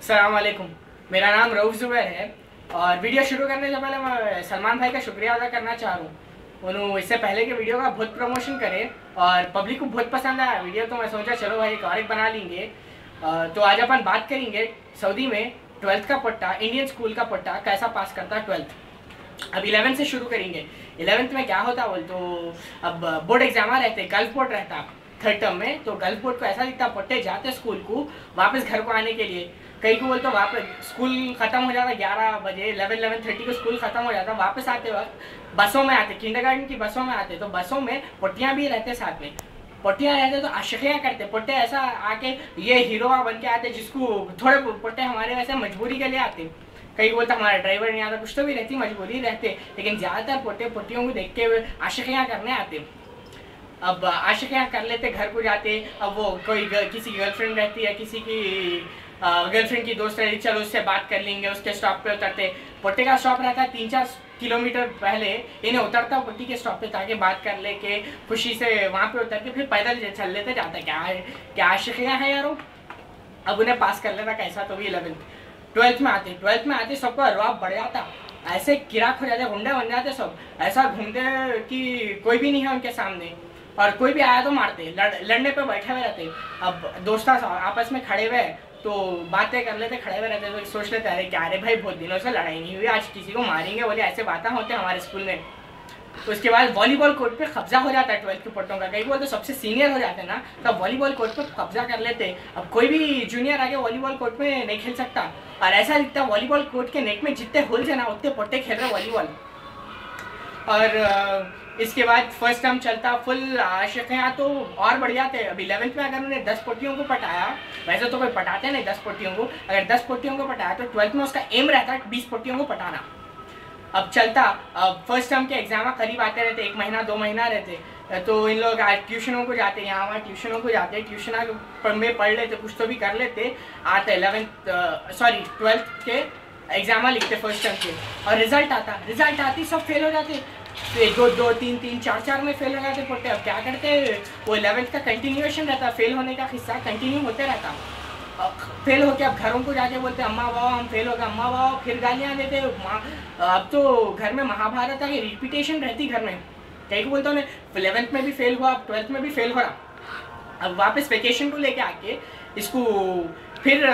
अस्सलाम वालेकुम। मेरा नाम रऊफ ज़ुबैर है और वीडियो शुरू करने से पहले मैं सलमान भाई का शुक्रिया अदा करना चाह रहा हूँ। उन्होंने इससे पहले के वीडियो का बहुत प्रमोशन करे और पब्लिक को बहुत पसंद आया वीडियो, तो मैं सोचा चलो भाई एक बना लेंगे। तो आज अपन बात करेंगे सऊदी में 12th का पट्टा, इंडियन स्कूल का पट्टा कैसा पास करता है 12th। अब 11th से शुरू करेंगे। 11th में क्या होता बोल तो अब बोर्ड एग्जाम रहते, गल्फ बोर्ड रहता थर्ड टर्म में। तो गल्फ बोर्ड को ऐसा दिखता पट्टे जाते स्कूल को वापस घर को आने के लिए। कई को बोलते वापस स्कूल खत्म हो जाता 11 बजे, 11:30 को स्कूल खत्म हो जाता। वापस आते वक्त बसों में आते, किंडरगार्टन की बसों में आते, तो बसों में पट्टियाँ भी रहते साथ में। पट्टियाँ रहते तो आशिकियाँ करते, पट्टे ऐसा आके ये हीरो बन के आते जिसको थोड़े पट्टे हमारे वैसे मजबूरी के लिए आते। कई बोलते हमारा ड्राइवर नहीं आता, कुछ तो भी रहती मजबूरी रहते, लेकिन ज़्यादातर पट्टियों को देख के आशिकियाँ करने आते। अब आशिकियाँ कर लेते, घर को जाते। अब वो कोई किसी की गर्लफ्रेंड रहती है, किसी की गर्लफ्रेंड की दोस्त रहती, चलो उससे बात कर लेंगे। उसके स्टॉप पे उतरते, पट्टे का स्टॉप रहता है 3-4 किलोमीटर पहले, इन्हें उतरता पट्टी के स्टॉप पे ताकि बात कर ले के खुशी से वहाँ पे उतर के फिर पैदल चल लेते जाता। क्या आशिकियाँ हैं यारो। अब उन्हें पास कर लेता कैसा तो भी 11th। 12th में आते सबका रौब बढ़ जाता, ऐसे किराक हो जाते, गुंडे बन जाते सब, ऐसा घूमते कि कोई भी नहीं है उनके सामने, और कोई भी आया तो मारते, लड़ने पे बैठे हुए रहते। अब दोस्त आपस में खड़े हुए तो बातें कर लेते, खड़े हुए रहते, तो सोच लेते अरे क्या रे भाई बहुत दिनों से लड़ाई नहीं हुई, आज किसी को मारेंगे बोले, ऐसे बातें होते हैं हमारे स्कूल में। तो उसके बाद वॉलीबॉल कोर्ट पे कब्जा हो जाता है 12th के पट्टों का। कई बोल तो सबसे सीनियर हो जाते हैं ना, तब वॉलीबॉल कोर्ट पे कब्जा कर लेते। अब कोई भी जूनियर आके वॉलीबॉल कोर्ट में नहीं खेल सकता, और ऐसा दिखता वॉलीबॉल कोर्ट के नेट में जितने होल्स है ना उतने पट्टे खेल रहे वॉलीबॉल। और इसके बाद फर्स्ट टर्म चलता, फुल आशिकियाँ तो और बढ़ जाते। अब 11th में अगर उन्हें 10 पट्टियों को पटाया, वैसे तो कोई पटाते नहीं 10 पट्टियों को, अगर 10 पट्टियों को पटाया तो 12th में उसका एम रहता है 20 पट्टियों को पटाना। अब चलता, अब फर्स्ट टर्म के एग्जाम करीब आते रहते, 1 महीना 2 महीना रहते, तो इन लोग ट्यूशनों को जाते, यहाँ वहाँ ट्यूशनों को जाते, ट्यूशन में पढ़ लेते, कुछ तो भी कर लेते। आते 12th के एग्जाम लिखते फर्स्ट टर्म के, और रिजल्ट आती सब फेल हो जाते, 2 3 4 में फेल हो जाते पट्टे। अब क्या करते, वो 11th का कंटिन्यूएशन रहता, फेल होने का हिस्सा कंटिन्यू होते रहता। फेल होके अब घरों को जाके बोलते अम्मा बाबा हम फेल हो गए, अम्मा बाबा फिर गालियाँ देते। अब तो घर में महाभारत है, रिपीटेशन रहती घर में। कई को बोलते उन्हें 11th में भी फेल हुआ, अब 12th में भी फेल हो रहा। अब वापस वेकेशन को लेके आके इसको फिर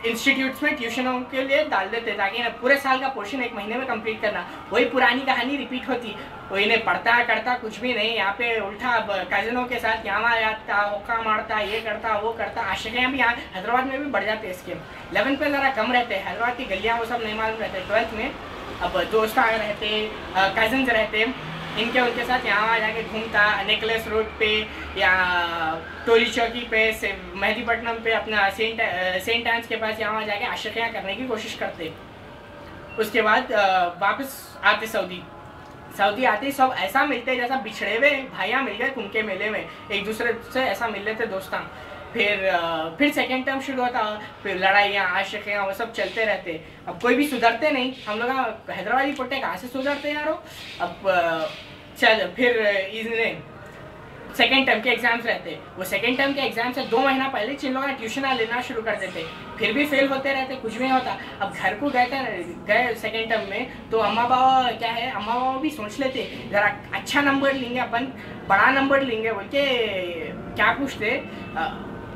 इंस्टीट्यूट्स में ट्यूशनों के लिए डाल देते, ताकि पूरे साल का पोर्शन 1 महीने में कंप्लीट करना। वही पुरानी कहानी रिपीट होती, वो इन्हें पढ़ता करता कुछ भी नहीं, यहाँ पे उल्टा कजिनों के साथ यहाँ जाता, हुक्का मारता, ये करता वो करता। आशिकियाँ भी यहाँ हैदराबाद में भी बढ़ जाते इसके। 11th पे ज़रा कम रहते, हैदराबाद की गलियाँ वो सब नहीं मालूम रहते। 12th में अब दोस्त रहते, कजिन्स रहते, इनके उनके साथ यहाँ जाके घूमता, नेकलेस रोड पे या टोली चौकी पे, मेहदीपट्टनम पे, अपना सेंट एंस के पास यहाँ जाके आशिकियाँ करने की कोशिश करते। उसके बाद वापस आते सऊदी आते सब ऐसा मिलते जैसा बिछड़े हुए भाइयाँ मिल गए कुंभ के मेले में, एक दूसरे से ऐसा मिल लेते दोस्तां। फिर सेकेंड टर्म शुरू होता, फिर लड़ाइयाँ आशिकियाँ वो सब चलते रहते। अब कोई भी सुधरते नहीं, हम लोग हैदराबादी पट्टे कहाँ से सुधरते यारो। अब चल फिर इन्हें सेकेंड टर्म के एग्जाम्स रहते, वो सेकेंड टर्म के एग्जाम से 2 महीना पहले जिन लोग ट्यूशन लेना शुरू कर देते, फिर भी फेल होते रहते, कुछ भी नहीं होता। अब घर को गए सेकेंड टर्म में, तो अम्मा बाबा क्या है, अम्मा बाबा भी सोच लेते ज़रा अच्छा नंबर लेंगे अपन, बड़ा नंबर लेंगे बोल के क्या पूछते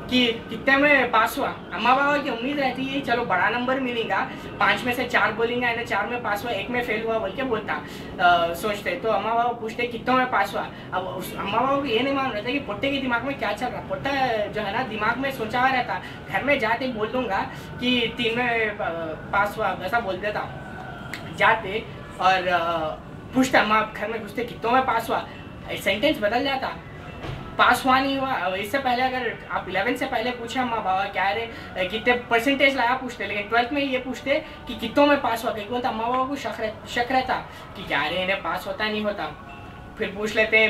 कि कितने में पास हुआ। अम्मा बाबा की उम्मीद रहती है चलो बड़ा नंबर मिलेगा, 5 में से 4 बोलेंगे, 4 में पास हुआ, 1 में फेल हुआ बोल के बोलता सोचते। तो अम्मा बाबा पूछते कितनों में पास हुआ। अब अम्मा बाबा को ये नहीं मालूम रहता कि पोट्टे के दिमाग में क्या चल रहा। पोट्टा जो है ना दिमाग में सोचा हुआ रहता, घर में जाते बोल दूंगा कि 3 में पास हुआ, ऐसा बोल देता। जाते और पूछता, अम्मा घर में पूछते कितनों में पास हुआ, सेंटेंस बदल जाता, पास हुआ नहीं हुआ। इससे पहले अगर आप 11th से पहले पूछे अम्मा बाबा क्या रे कितने परसेंटेज लाया पूछते, लेकिन 12th में ये पूछते कि कितनों में पास हुआ। कहीं बोलता अम्मा बाबा को शक रहता कि क्या रे इन्हें पास होता नहीं होता। फिर पूछ लेते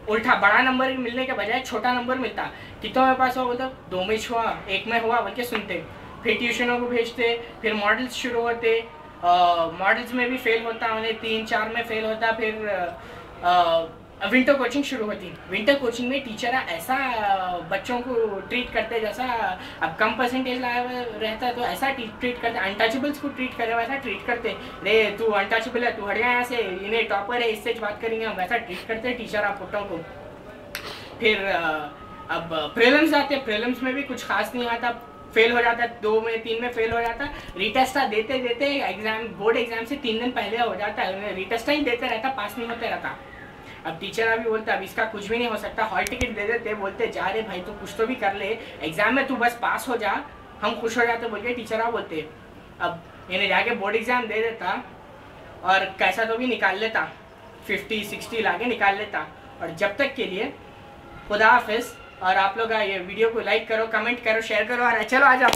उल्टा, बड़ा नंबर मिलने के बजाय छोटा नंबर मिलता, कितनों में पास हुआ बोलता 2 में हुआ, 1 में हुआ बोल के सुनते। फिर ट्यूशनों को भेजते, फिर मॉडल्स शुरू होते, मॉडल्स में भी फेल होता, उन्हें 3-4 में फेल होता, फिर विंटर कोचिंग शुरू होती। विंटर कोचिंग में टीचर ऐसा बच्चों को ट्रीट करते जैसा अब कम परसेंटेज लाया हुआ रहता है तो ऐसा ट्रीट करते, अनटचेबल्स को ट्रीट करे वैसा ट्रीट करते। रे तू अनटचेबल है, तू हट गया यहाँ से, इन्हें टॉपर है इससे बात करेंगे हम, वैसा ट्रीट करते टीचर आप पुट्टों को। फिर अब प्रीलिम्स आते हैं, प्रीलिम्स में भी कुछ खास नहीं आता, फेल हो जाता है 2 में 3 में फेल हो जाता। रीटेस्टा देते देते एग्जाम, बोर्ड एग्जाम से 3 दिन पहले हो जाता है, रीटेस्टा ही देते रहता, पास नहीं होते रहता। अब टीचर अभी बोलता अब इसका कुछ भी नहीं हो सकता, हॉल टिकट दे देते, बोलते जा रे भाई तू कुछ तो भी कर ले, एग्जाम में तू बस पास हो जा, हम खुश हो जाते बोल के टीचर आप बोलते। अब इन्हें जाके बोर्ड एग्जाम दे देता और कैसा तो भी निकाल लेता, 50-60 लाके निकाल लेता। और जब तक के लिए खुदा हाफिज़। और आप लोग ये वीडियो को लाइक करो, कमेंट करो, शेयर करो और चलो आ जाओ।